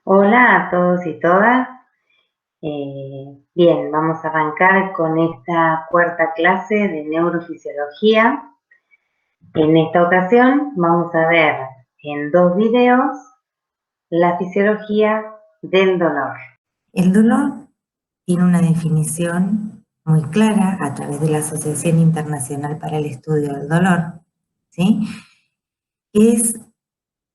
Hola a todos y todas. Bien, vamos a arrancar con esta cuarta clase de neurofisiología. En esta ocasión vamos a ver en dos videos la fisiología del dolor. El dolor tiene una definición muy clara a través de la Asociación Internacional para el Estudio del Dolor, ¿sí? Es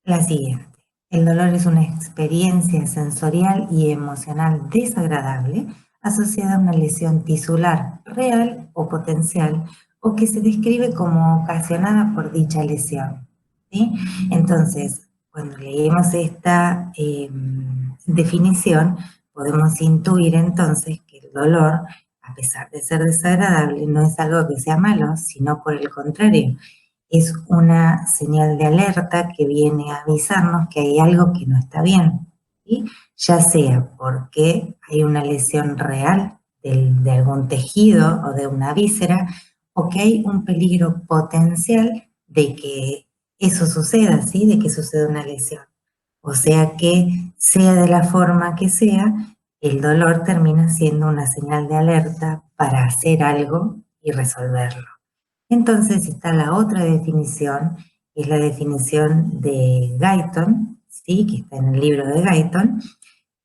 la siguiente. El dolor es una experiencia sensorial y emocional desagradable asociada a una lesión tisular real o potencial o que se describe como ocasionada por dicha lesión, ¿sí? Entonces, cuando leemos esta definición, podemos intuir entonces que el dolor, a pesar de ser desagradable, no es algo que sea malo, sino por el contrario, es una señal de alerta que viene a avisarnos que hay algo que no está bien, ¿sí? Ya sea porque hay una lesión real de algún tejido o de una víscera, o que hay un peligro potencial de que eso suceda, ¿sí? De que suceda una lesión. O sea que, sea de la forma que sea, el dolor termina siendo una señal de alerta para hacer algo y resolverlo. Entonces está la otra definición, que es la definición de Guyton, ¿sí? Que está en el libro de Guyton,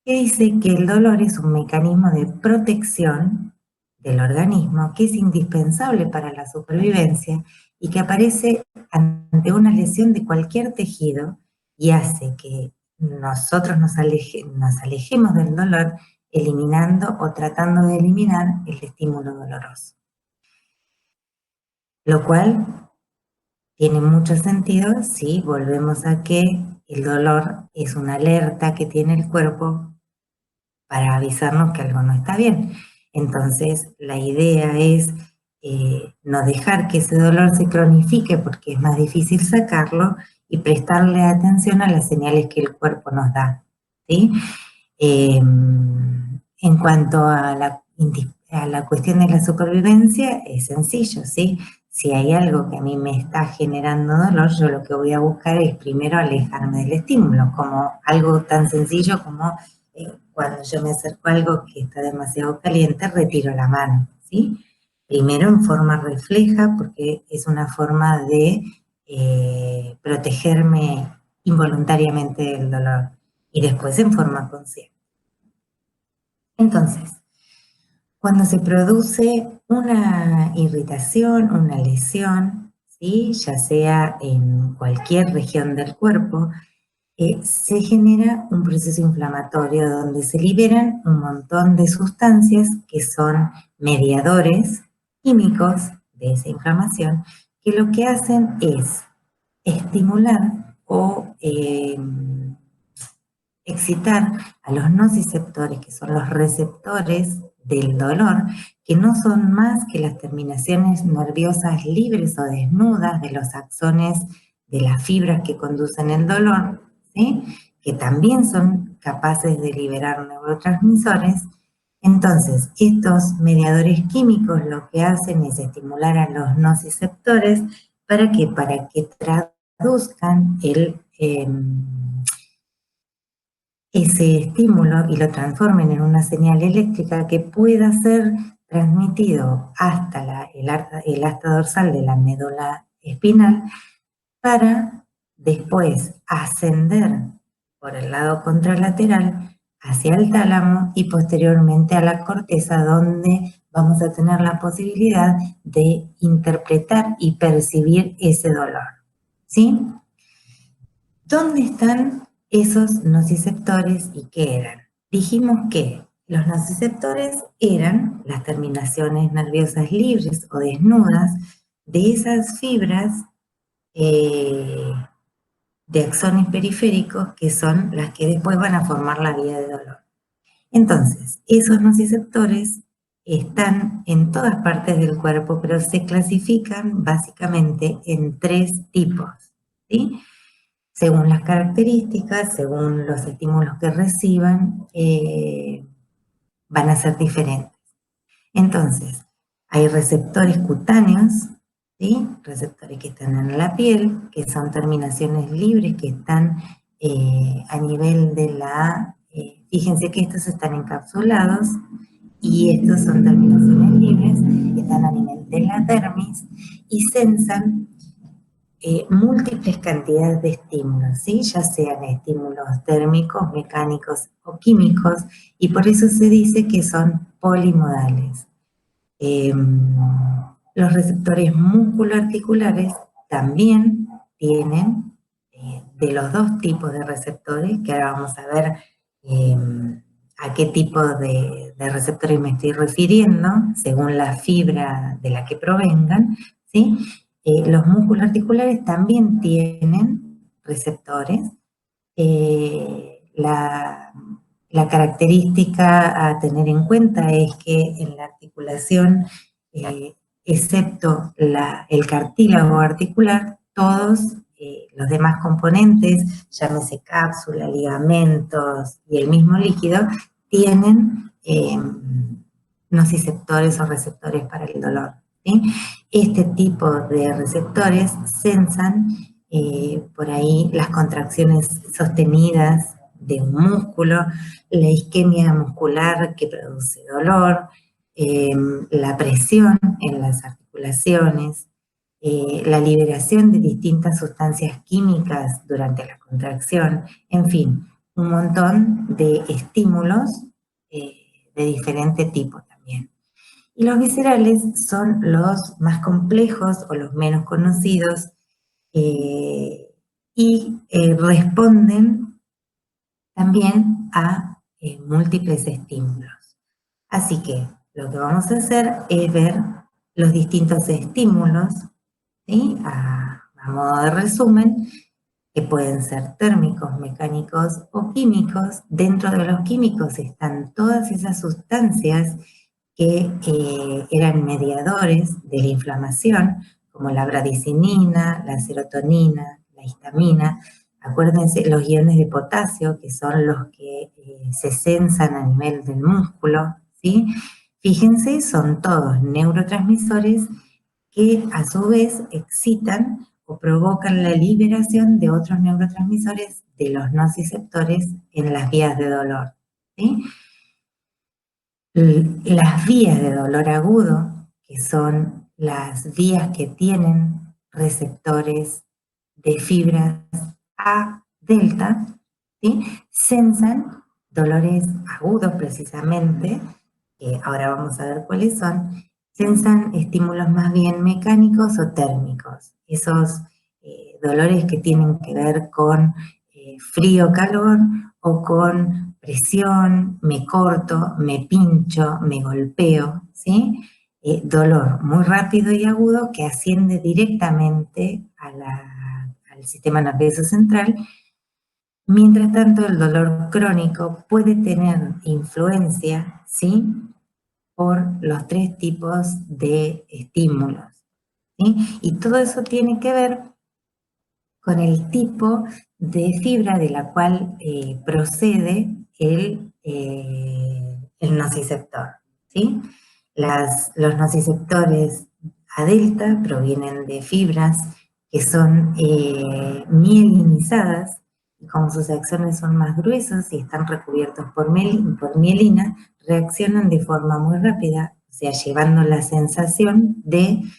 que dice que el dolor es un mecanismo de protección del organismo que es indispensable para la supervivencia y que aparece ante una lesión de cualquier tejido y hace que nosotros nos alejemos del dolor eliminando o tratando de eliminar el estímulo doloroso. Lo cual tiene mucho sentido si volvemos a que el dolor es una alerta que tiene el cuerpo para avisarnos que algo no está bien. Entonces, la idea es no dejar que ese dolor se cronifique porque es más difícil sacarlo y prestarle atención a las señales que el cuerpo nos da, ¿sí? En cuanto a la cuestión de la supervivencia, es sencillo, ¿sí? Si hay algo que a mí me está generando dolor, yo lo que voy a buscar es primero alejarme del estímulo, como algo tan sencillo como cuando yo me acerco a algo que está demasiado caliente, retiro la mano, ¿sí? Primero en forma refleja, porque es una forma de protegerme involuntariamente del dolor, y después en forma consciente. Entonces, cuando se produce una irritación, una lesión, ¿sí? Ya sea en cualquier región del cuerpo, se genera un proceso inflamatorio donde se liberan un montón de sustancias que son mediadores químicos de esa inflamación, que lo que hacen es estimular o excitar a los nociceptores, que son los receptores del dolor, que no son más que las terminaciones nerviosas libres o desnudas de los axones de las fibras que conducen el dolor, ¿sí? Que también son capaces de liberar neurotransmisores. Entonces, estos mediadores químicos lo que hacen es estimular a los nociceptores para que traduzcan ese estímulo y lo transformen en una señal eléctrica que pueda ser transmitido hasta el asta dorsal de la médula espinal para después ascender por el lado contralateral hacia el tálamo y posteriormente a la corteza, donde vamos a tener la posibilidad de interpretar y percibir ese dolor, ¿sí? ¿Dónde están esos nociceptores y qué eran? Dijimos que los nociceptores eran las terminaciones nerviosas libres o desnudas de esas fibras de axones periféricos que son las que después van a formar la vía de dolor. Entonces, esos nociceptores están en todas partes del cuerpo, pero se clasifican básicamente en tres tipos, ¿sí? Según las características, según los estímulos que reciban, van a ser diferentes. Entonces, hay receptores cutáneos, ¿sí? Receptores que están en la piel, que son terminaciones libres que están a nivel de la... fíjense que estos están encapsulados y estos son terminaciones libres, están a nivel de la dermis y sensan múltiples cantidades de estímulos, ¿sí? Ya sean estímulos térmicos, mecánicos o químicos, y por eso se dice que son polimodales. Los receptores músculo-articulares también tienen de los dos tipos de receptores, que ahora vamos a ver a qué tipo de receptores me estoy refiriendo, según la fibra de la que provengan, ¿sí? Los músculos articulares también tienen receptores. La característica a tener en cuenta es que en la articulación, excepto el cartílago articular, todos los demás componentes, llámese cápsula, ligamentos y el mismo líquido, tienen nociceptores o receptores para el dolor, ¿sí? Este tipo de receptores sensan por ahí las contracciones sostenidas de un músculo, la isquemia muscular que produce dolor, la presión en las articulaciones, la liberación de distintas sustancias químicas durante la contracción, en fin, un montón de estímulos de diferente tipo también. Y los viscerales son los más complejos o los menos conocidos y responden también a múltiples estímulos. Así que lo que vamos a hacer es ver los distintos estímulos, ¿sí? A modo de resumen, que pueden ser térmicos, mecánicos o químicos. Dentro de los químicos están todas esas sustancias que eran mediadores de la inflamación, como la bradicinina, la serotonina, la histamina. Acuérdense los iones de potasio, que son los que se sensan a nivel del músculo, ¿sí? Fíjense, son todos neurotransmisores que a su vez excitan o provocan la liberación de otros neurotransmisores de los nociceptores en las vías de dolor, ¿sí? Las vías de dolor agudo, que son las vías que tienen receptores de fibras A delta, ¿sí? Sensan dolores agudos precisamente, ahora vamos a ver cuáles son, sensan estímulos más bien mecánicos o térmicos, esos dolores que tienen que ver con frío-calor o con presión, me corto, me pincho, me golpeo, ¿sí? Dolor muy rápido y agudo que asciende directamente al sistema nervioso central. Mientras tanto, el dolor crónico puede tener influencia, ¿sí?, por los tres tipos de estímulos, ¿sí? Y todo eso tiene que ver con el tipo de fibra de la cual procede el nociceptor, ¿sí? Los nociceptores A delta provienen de fibras que son mielinizadas, y como sus axones son más gruesos y están recubiertos por mielina, reaccionan de forma muy rápida, o sea, llevando la sensación del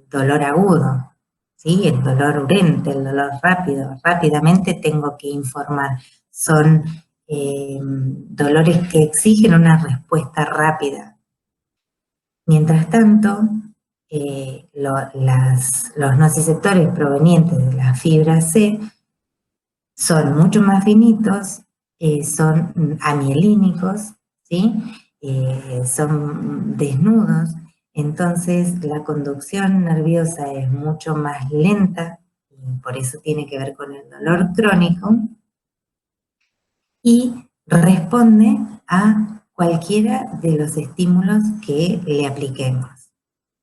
dolor agudo, ¿sí? El dolor urgente, el dolor rápido, rápidamente tengo que informar. Son dolores que exigen una respuesta rápida. Mientras tanto, los nociceptores provenientes de la fibra C son mucho más finitos, son amielínicos, ¿sí? Son desnudos, entonces la conducción nerviosa es mucho más lenta, y por eso tiene que ver con el dolor crónico, y responde a cualquiera de los estímulos que le apliquemos.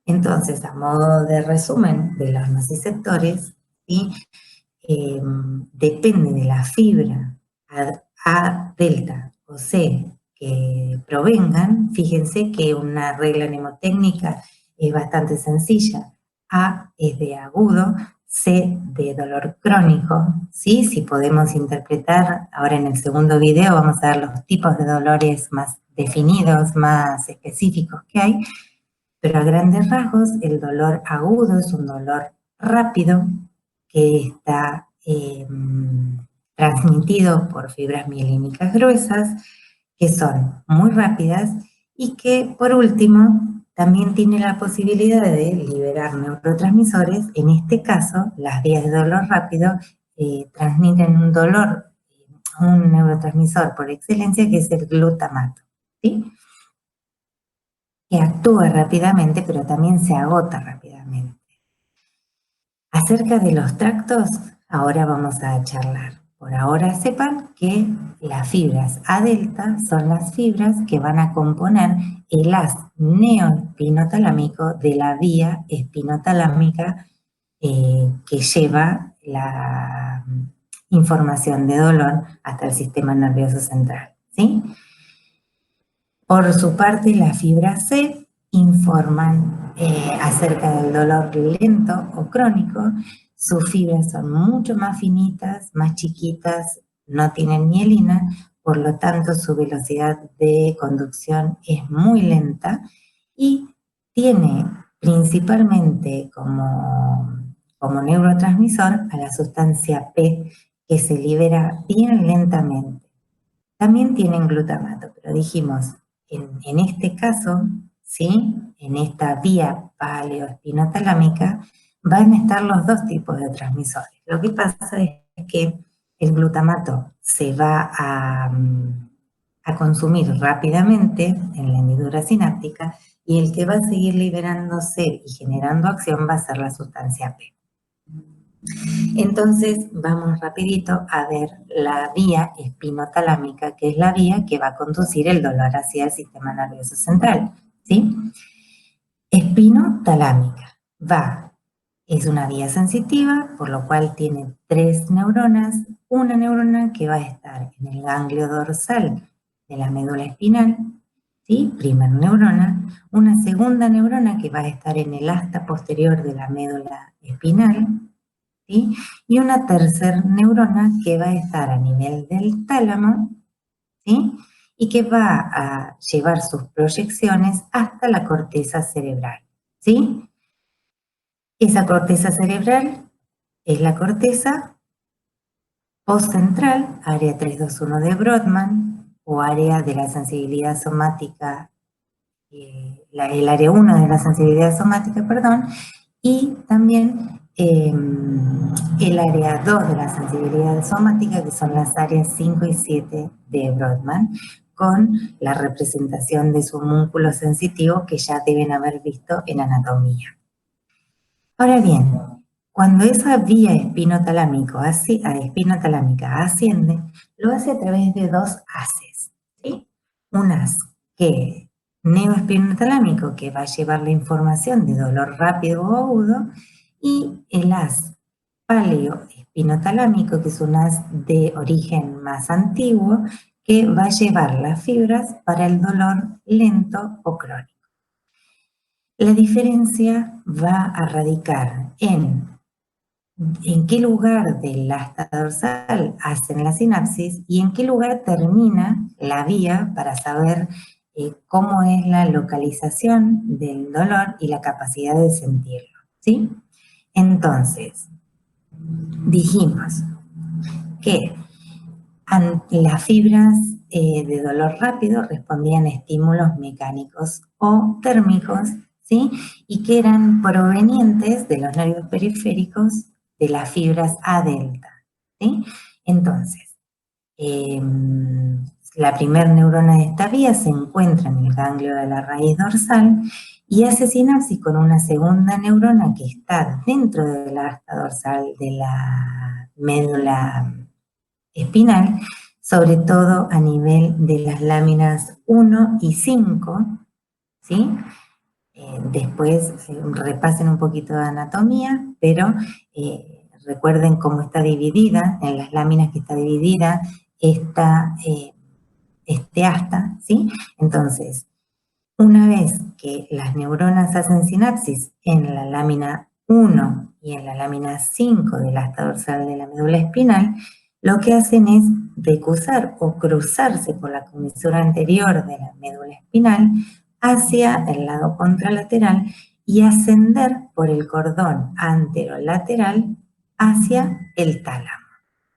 Entonces, a modo de resumen de los nociceptores, ¿sí? Depende de la fibra A delta o C que provengan. Fíjense que una regla mnemotécnica es bastante sencilla. A es de agudo, C de dolor crónico, ¿sí? Si podemos interpretar, ahora en el segundo video vamos a ver los tipos de dolores más definidos, más específicos que hay, pero a grandes rasgos el dolor agudo es un dolor rápido que está transmitido por fibras mielínicas gruesas, que son muy rápidas y que, por último, también tiene la posibilidad de liberar neurotransmisores. En este caso, las vías de dolor rápido transmiten un neurotransmisor por excelencia, que es el glutamato, ¿sí? Que actúa rápidamente, pero también se agota rápidamente. Acerca de los tractos, ahora vamos a charlar. Por ahora sepan que las fibras A delta son las fibras que van a componer el haz neoespinotalámico de la vía espinotalámica que lleva la información de dolor hasta el sistema nervioso central, ¿sí? Por su parte, las fibras C informan acerca del dolor lento o crónico. Sus fibras son mucho más finitas, más chiquitas, no tienen mielina, por lo tanto su velocidad de conducción es muy lenta y tiene principalmente como neurotransmisor a la sustancia P, que se libera bien lentamente. También tienen glutamato, pero dijimos, en este caso, ¿sí? En esta vía paleoespinotalámica van a estar los dos tipos de transmisores. Lo que pasa es que el glutamato se va a consumir rápidamente en la hendidura sináptica y el que va a seguir liberándose y generando acción va a ser la sustancia P. Entonces vamos rapidito a ver la vía espinotalámica, que es la vía que va a conducir el dolor hacia el sistema nervioso central, ¿sí? Espinotalámica es una vía sensitiva, por lo cual tiene 3 neuronas, una neurona que va a estar en el ganglio dorsal de la médula espinal, ¿sí? Primer neurona, una segunda neurona que va a estar en el asta posterior de la médula espinal, ¿sí? Y una tercera neurona que va a estar a nivel del tálamo, ¿sí? Y que va a llevar sus proyecciones hasta la corteza cerebral, ¿sí? Esa corteza cerebral es la corteza postcentral, área 321 de Brodmann, o área de la sensibilidad somática, el área 1 de la sensibilidad somática, perdón, y también el área 2 de la sensibilidad somática, que son las áreas 5 y 7 de Brodmann, con la representación de su homúnculo sensitivo que ya deben haber visto en anatomía. Ahora bien, cuando esa vía espinotalámica asciende, lo hace a través de dos haces, ¿sí? Un haz que neoespinotalámico, que va a llevar la información de dolor rápido o agudo, y el haz paleoespinotalámico, que es un haz de origen más antiguo, que va a llevar las fibras para el dolor lento o crónico. La diferencia va a radicar en qué lugar del asta dorsal hacen la sinapsis y en qué lugar termina la vía para saber cómo es la localización del dolor y la capacidad de sentirlo, ¿sí? Entonces, dijimos que las fibras de dolor rápido respondían a estímulos mecánicos o térmicos, ¿sí? Y que eran provenientes de los nervios periféricos de las fibras A delta, ¿sí? Entonces, la primera neurona de esta vía se encuentra en el ganglio de la raíz dorsal y hace sinapsis con una segunda neurona que está dentro de la asta dorsal de la médula espinal, sobre todo a nivel de las láminas 1 y 5, ¿sí? Después repasen un poquito de anatomía, pero recuerden cómo está dividida, en las láminas que está dividida este asta, ¿sí? Entonces, una vez que las neuronas hacen sinapsis en la lámina 1 y en la lámina 5 del asta dorsal de la médula espinal, lo que hacen es decusar o cruzarse por la comisura anterior de la médula espinal hacia el lado contralateral y ascender por el cordón anterolateral hacia el tálamo,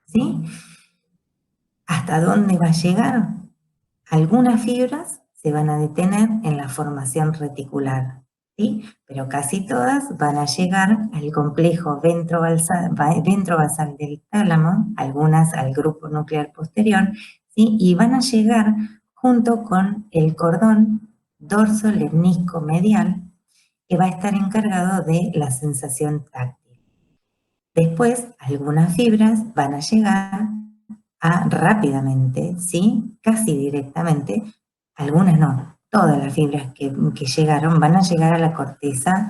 ¿sí? ¿Hasta dónde va a llegar? Algunas fibras se van a detener en la formación reticular, ¿sí? Pero casi todas van a llegar al complejo ventrovasal del tálamo, algunas al grupo nuclear posterior, ¿sí? Y van a llegar junto con el cordón dorso-lemnisco medial, que va a estar encargado de la sensación táctil. Después, algunas fibras van a llegar rápidamente, ¿sí? Casi directamente, algunas no, todas las fibras que llegaron van a llegar a la corteza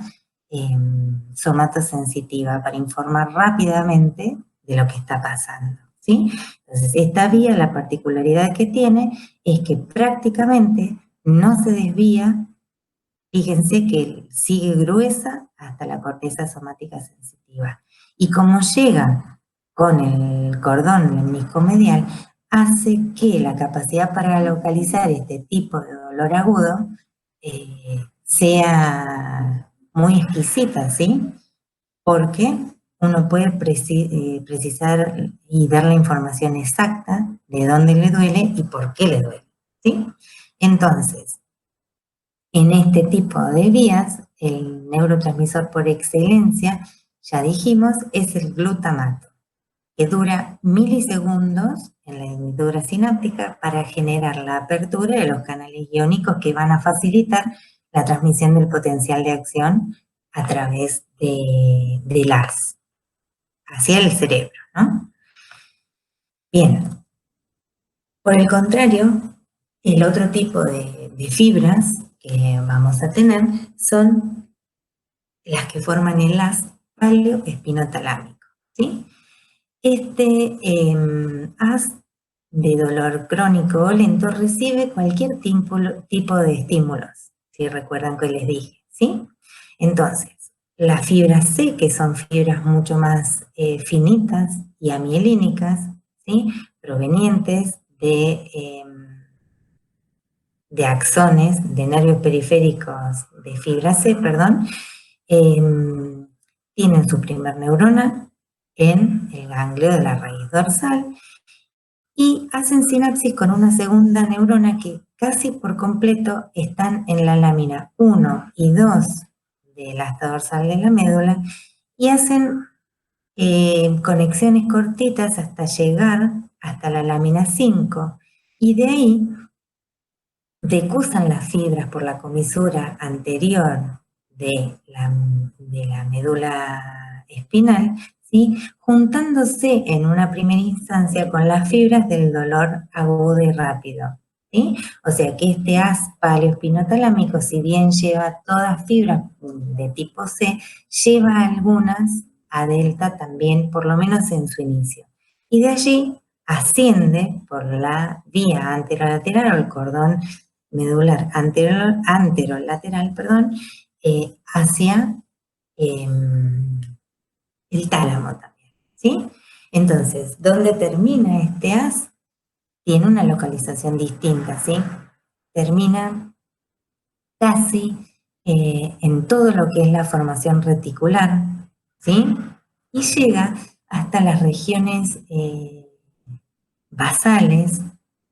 somatosensitiva para informar rápidamente de lo que está pasando, ¿sí? Entonces, esta vía, la particularidad que tiene es que prácticamente no se desvía. Fíjense que sigue gruesa hasta la corteza somática sensitiva. Y como llega con el cordón lemnisco medial, hace que la capacidad para localizar este tipo de dolor agudo sea muy exquisita, ¿sí? Porque uno puede precisar y dar la información exacta de dónde le duele y por qué le duele, ¿sí? Entonces, en este tipo de vías, el neurotransmisor por excelencia, ya dijimos, es el glutamato, que dura milisegundos en la hendidura sináptica para generar la apertura de los canales iónicos que van a facilitar la transmisión del potencial de acción a través del ARS, hacia el cerebro, ¿no? Bien. Por el contrario, el otro tipo de fibras que vamos a tener son las que forman el haz paleoespinotalámico, ¿sí? Este haz de dolor crónico o lento recibe cualquier tipo de estímulos, si recuerdan que les dije, ¿sí? Entonces, las fibras C, que son fibras mucho más finitas y amielínicas, ¿sí? Provenientes de axones, de nervios periféricos de fibra C, perdón, tienen su primer neurona en el ganglio de la raíz dorsal y hacen sinapsis con una segunda neurona que casi por completo están en la lámina 1 y 2 del asta dorsal de la médula y hacen conexiones cortitas hasta llegar hasta la lámina 5 y de ahí decusan las fibras por la comisura anterior de la médula espinal, ¿sí? Juntándose en una primera instancia con las fibras del dolor agudo y rápido, ¿sí? O sea que este haz paleoespinotalámico, si bien lleva todas fibras de tipo C, lleva algunas a delta también, por lo menos en su inicio. Y de allí asciende por la vía anterolateral o el cordón medular anterolateral, perdón, hacia el tálamo también, ¿sí? Entonces, ¿dónde termina este haz? Tiene una localización distinta, ¿sí? Termina casi en todo lo que es la formación reticular, ¿sí? Y llega hasta las regiones basales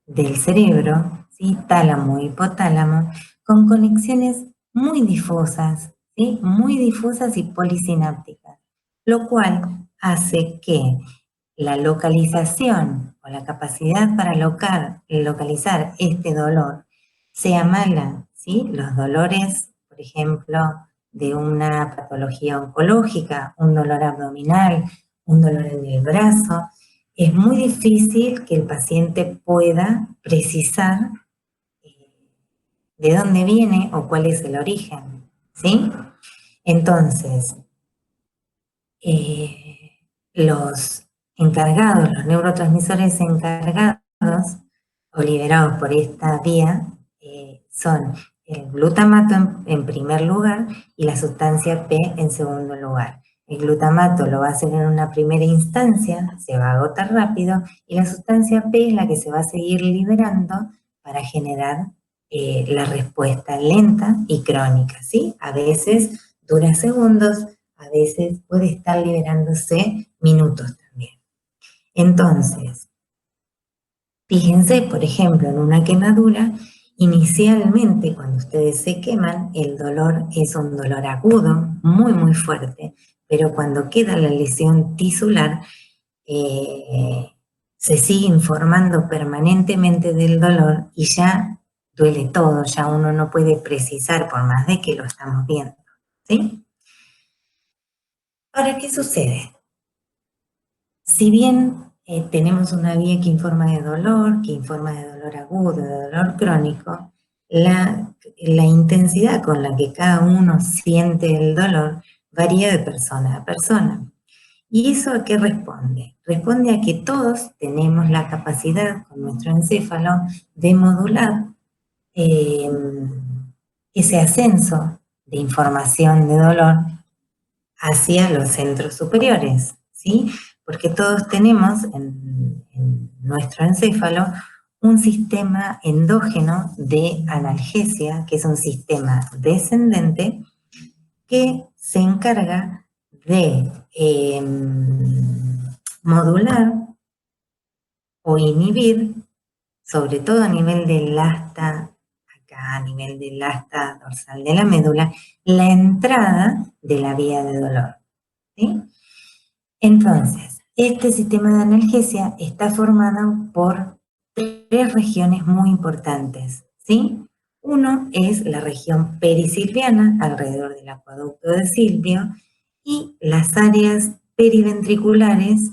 del cerebro, ¿sí? Tálamo y hipotálamo, con conexiones muy difusas, ¿sí? Muy difusas y polisinápticas, lo cual hace que la localización o la capacidad para localizar este dolor sea mala, ¿sí? Los dolores, por ejemplo, de una patología oncológica, un dolor abdominal, un dolor en el brazo, es muy difícil que el paciente pueda precisar de dónde viene o cuál es el origen, ¿sí? Entonces, los encargados, los neurotransmisores encargados o liderados por esta vía son el glutamato en primer lugar y la sustancia P en segundo lugar. El glutamato lo va a hacer en una primera instancia, se va a agotar rápido, y la sustancia P es la que se va a seguir liberando para generar la respuesta lenta y crónica, ¿sí? A veces dura segundos, a veces puede estar liberándose minutos también. Entonces, fíjense, por ejemplo, en una quemadura, inicialmente cuando ustedes se queman, el dolor es un dolor agudo, muy, muy fuerte, pero cuando queda la lesión tisular, se sigue informando permanentemente del dolor y ya duele todo, ya uno no puede precisar por más de que lo estamos viendo, ¿sí? Ahora, ¿qué sucede? Si bien tenemos una vía que informa de dolor agudo, de dolor crónico, la intensidad con la que cada uno siente el dolor varía de persona a persona. ¿Y eso a qué responde? Responde a que todos tenemos la capacidad con nuestro encéfalo de modular ese ascenso de información de dolor hacia los centros superiores, ¿sí? Porque todos tenemos en nuestro encéfalo un sistema endógeno de analgesia, que es un sistema descendente, que se encarga de modular o inhibir, sobre todo a nivel del asta, acá a nivel del asta dorsal de la médula, la entrada de la vía de dolor, ¿sí? Entonces, este sistema de analgesia está formado por tres regiones muy importantes, ¿sí? Uno es la región perisilviana, alrededor del acueducto de Silvio, y las áreas periventriculares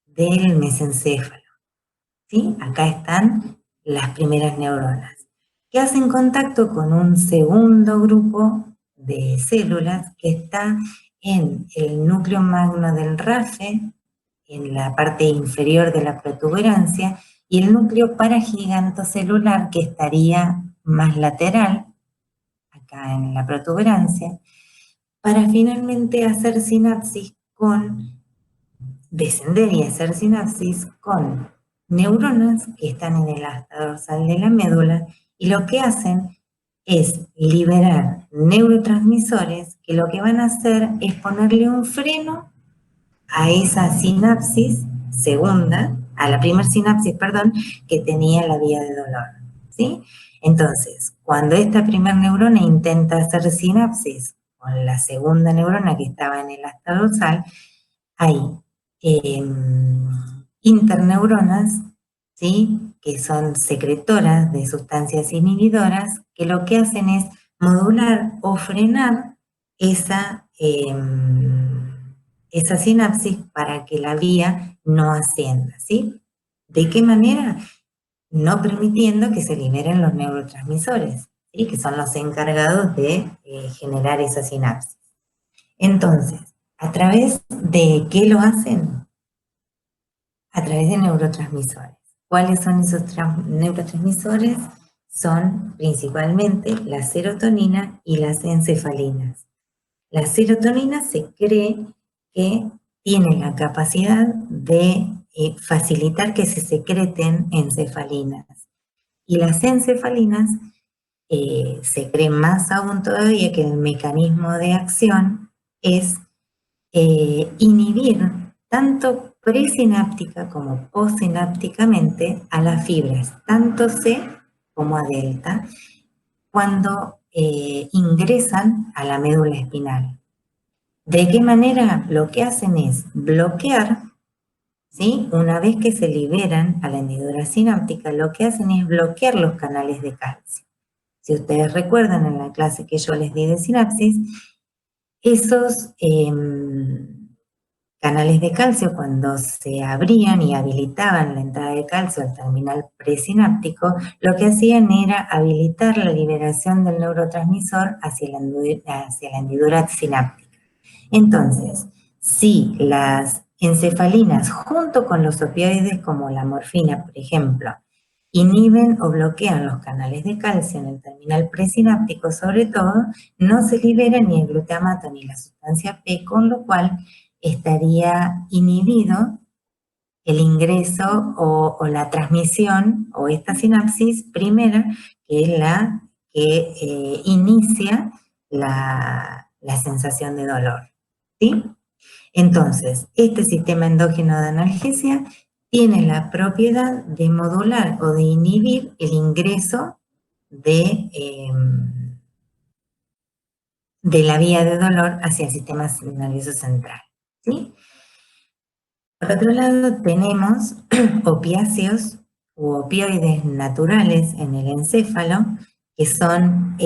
del mesencéfalo, ¿sí? Acá están las primeras neuronas, que hacen contacto con un segundo grupo de células que está en el núcleo magno del RAFE, en la parte inferior de la protuberancia, y el núcleo paragigantocelular, que estaría más lateral, acá en la protuberancia, para finalmente hacer sinapsis descender y hacer sinapsis con neuronas que están en el asta dorsal de la médula, y lo que hacen es liberar neurotransmisores que lo que van a hacer es ponerle un freno a esa sinapsis segunda, a la primera sinapsis, perdón, que tenía la vía de dolor, ¿sí? Entonces, cuando esta primera neurona intenta hacer sinapsis con la segunda neurona que estaba en el asta dorsal, hay interneuronas, ¿sí?, que son secretoras de sustancias inhibidoras, que lo que hacen es modular o frenar esa sinapsis para que la vía no ascienda, ¿sí? ¿De qué manera? No permitiendo que se liberen los neurotransmisores, ¿sí?, que son los encargados de generar esa sinapsis. Entonces, ¿a través de qué lo hacen? A través de neurotransmisores. ¿Cuáles son esos neurotransmisores? Son principalmente la serotonina y las encefalinas. La serotonina se cree que tiene la capacidad de facilitar que se secreten encefalinas. Y las encefalinas se cree más aún todavía que el mecanismo de acción es inhibir tanto presináptica como postsinápticamente a las fibras, tanto C como a delta, cuando ingresan a la médula espinal. ¿De qué manera? Lo que hacen es bloquear, ¿sí? Una vez que se liberan a la hendidura sináptica, lo que hacen es bloquear los canales de calcio. Si ustedes recuerdan en la clase que yo les di de sinapsis, esos canales de calcio, cuando se abrían y habilitaban la entrada de calcio al terminal presináptico, lo que hacían era habilitar la liberación del neurotransmisor hacia la hendidura sináptica. Entonces, si las encefalinas, junto con los opioides como la morfina, por ejemplo, inhiben o bloquean los canales de calcio en el terminal presináptico, sobre todo, no se libera ni el glutamato ni la sustancia P, con lo cual estaría inhibido el ingreso o la transmisión o esta sinapsis primera, que es la que inicia la sensación de dolor, ¿sí? Entonces, este sistema endógeno de analgesia tiene la propiedad de modular o de inhibir el ingreso de la vía de dolor hacia el sistema nervioso central, ¿sí? Por otro lado, tenemos opiáceos u opioides naturales en el encéfalo, que son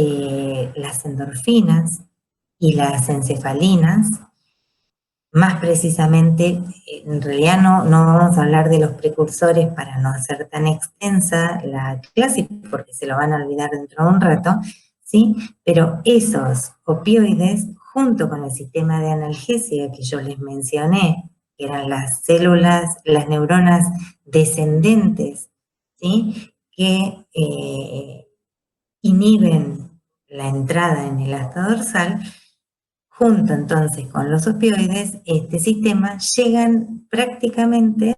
las endorfinas y las encefalinas. Más precisamente, en realidad no vamos a hablar de los precursores para no hacer tan extensa la clase, porque se lo van a olvidar dentro de un rato, ¿sí? Pero esos opioides, junto con el sistema de analgesia que yo les mencioné, que eran las células, las neuronas descendentes, ¿sí? Que inhiben la entrada en el asta dorsal, junto entonces con los opioides, este sistema llegan prácticamente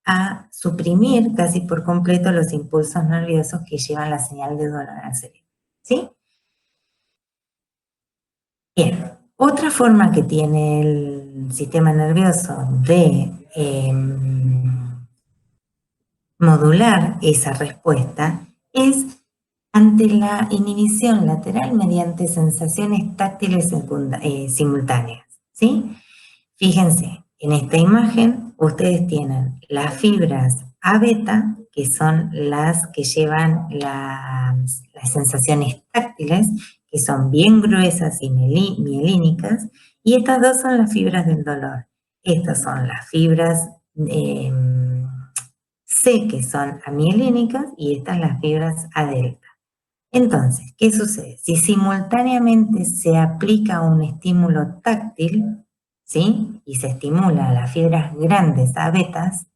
a suprimir casi por completo los impulsos nerviosos que llevan la señal de dolor al cerebro, ¿sí? Bien, otra forma que tiene el sistema nervioso de modular esa respuesta es ante la inhibición lateral mediante sensaciones táctiles simultáneas, ¿sí? Fíjense, en esta imagen ustedes tienen las fibras A beta, que son las que llevan las sensaciones táctiles, que son bien gruesas y mielínicas, y estas dos son las fibras del dolor. Estas son las fibras C, que son amielínicas, y estas las fibras A delta. Entonces, ¿qué sucede? Si simultáneamente se aplica un estímulo táctil, ¿sí? Y se estimula a las fibras grandes A betas,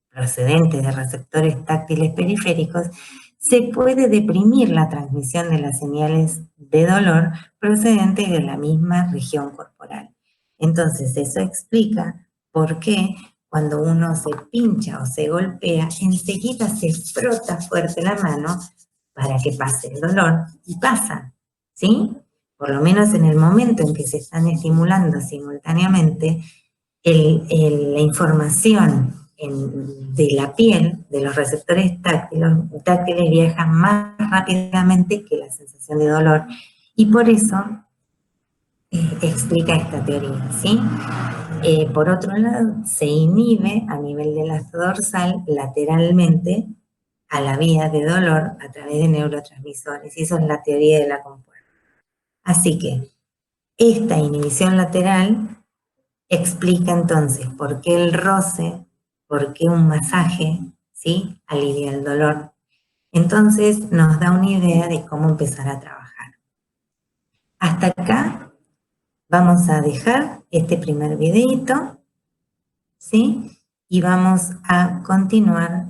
procedentes de receptores táctiles periféricos, se puede deprimir la transmisión de las señales de dolor procedentes de la misma región corporal. Entonces, eso explica por qué cuando uno se pincha o se golpea, enseguida se frota fuerte la mano para que pase el dolor, y pasa, ¿sí? Por lo menos en el momento en que se están estimulando simultáneamente, la información de la piel, de los receptores táctiles viaja más rápidamente que la sensación de dolor, y por eso explica esta teoría, ¿sí? Por otro lado, se inhibe a nivel de la dorsal lateralmente a la vía de dolor a través de neurotransmisores, y eso es la teoría de la compuerta. Así que esta inhibición lateral explica entonces por qué el roce, por qué un masaje, ¿sí? Alivia el dolor. Entonces nos da una idea de cómo empezar a trabajar. Hasta acá vamos a dejar este primer videito, ¿sí? Y vamos a continuar